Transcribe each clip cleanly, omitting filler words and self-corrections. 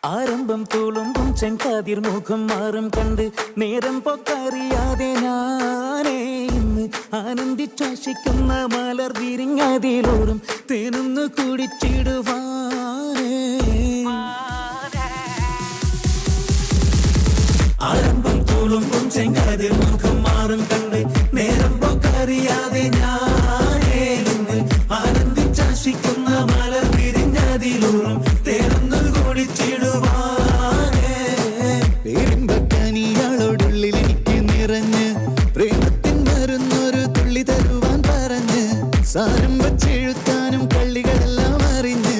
ആരംഭം തുളുമ്പും ചെങ്കാതിർ മുഖം മാറും കണ്ട് നേരം പൊക്കറിയാതെ ഞാനേ ഇന്ന് ആനന്ദിച്ചാശിക്കുന്ന മലർ വിരിഞ്ഞതിലൂറും തേനൊന്നു കുടിച്ചിടുവാനേ. ആരംഭം തുളുമ്പും ചെങ്കാതിർ മുഖം മാറും കണ്ട് നേരം പൊക്കറിയാതെ ഞാനേ ഇന്ന് ആനന്ദിച്ചാശിക്കുന്ന മലർ വിരിഞ്ഞതിലൂറും തേനൊന്നു കുടിച്ചിടുവാനേ. പേരിമ്പക്കനിയാളോടുള്ളിൽ എനിക്ക് നിറഞ്ഞ് പ്രേമത്തിൻ മരുന്നൊരു തുള്ളി തരുവാൻ പറഞ്ഞ് സാരം വച്ചെഴുത്താനും കള്ളികളെല്ലാം അറിഞ്ഞ്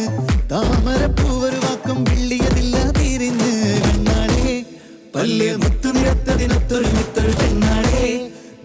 താമരപ്പൂവൊരു വാക്കും വിള്ളിയതില്ല തിരിഞ്ഞ് കണ്ണാടേ പല്ല് മുത്തു നിരത്തതിനൊത്തൊരു മിത്തൊരു പെണ്ണാടേ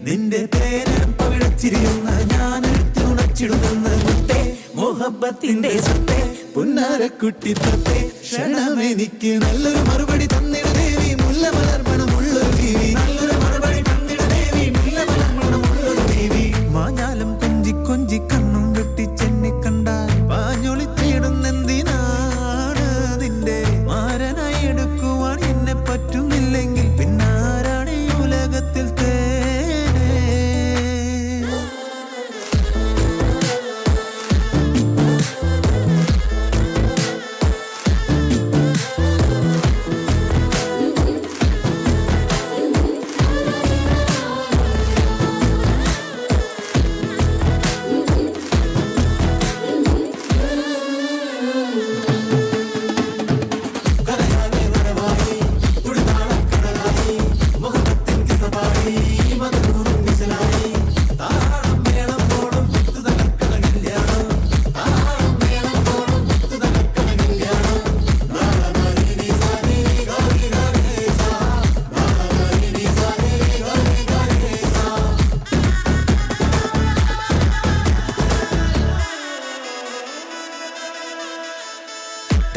നിന്റെ തേനം പവിഴച്ചിരിയുന്ന ഞാനെടുത്ത് ഉണച്ചിടുന്ന മുത്തേ മോഹബത്തിന്റെ സത്തേ പുന്നാരക്കുട്ടി തത്തേ ക്ഷണമെനിക്ക് നല്ലൊരു മറുപടി തന്നിട ദേവി മുല്ലമലർമണമുള്ളൊരു ദേവി നല്ലൊരു മറുപടി തന്നിട ദേവി മുല്ലമലർമണമുള്ളൊരു ദേവി. മാഞ്ഞാലും കൊഞ്ചി കൊഞ്ചി കണ്ണും വെട്ടിച്ചെന്നെ കണ്ടാൽ പാഞ്ഞൊളിച്ചിടുന്നെന്തിനാണ് നിന്റെ മാരനായി എടുക്കുവാൻ എന്നെ പറ്റുന്നില്ലെങ്കിൽ പിന്നാരാണ് ഈ ഉലകത്തിൽ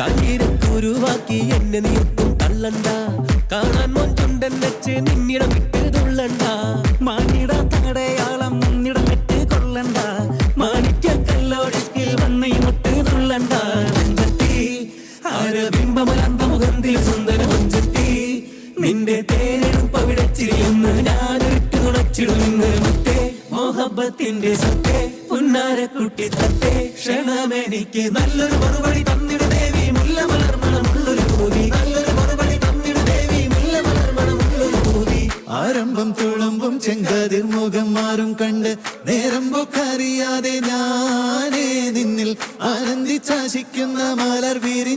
കണ്ണീരക്കുരുവാക്കി എന്നെ നീർത്തും തള്ളണ്ട കാണാൻ മൊഞ്ചുണ്ടൻ വെച്ച് നിന്നിടം വിട്ട് തുള്ളണ്ട മാനിട തടയാളം മുന്നിടം വിട്ട് കൊള്ളണ്ട മാണിക്യ കല്ലോടിസ്കിൽ വന്ന് ഇങ്ങോട്ട് തുള്ളണ്ട നെഞ്ചത്തി ആരബിംബമലന്തമുഖന്തിൽ സുന്ദര മഞ്ചത്തി നിന്റെ തേനും പവിടച്ചിരിയെന്ന് ഞാനിട്ട് തുണച്ചിടുമെന്ന് മുത്തേ മോഹബത്തിന്റെ സത്തേ പുന്നാരക്കുട്ടി തത്തേ ക്ഷണമെനിക്ക് നല്ലൊരു മറുപടി തന്നിട ദേവി മുല്ലമലർമണമുള്ളൊരു ഭൂമി നല്ലൊരു മറുപടി തന്നിട ദേവി മുല്ലമലർമണമുള്ളൊരു ഭൂമി. ആരംഭം തുളുമ്പും ചെങ്കാതിർ മുഖം മാറും കണ്ട് നേരം പൊക്കറിയാതെ ഞാനേ നിന്നിൽ ആനന്ദിച്ചാശിക്കുന്ന മലർ വിരി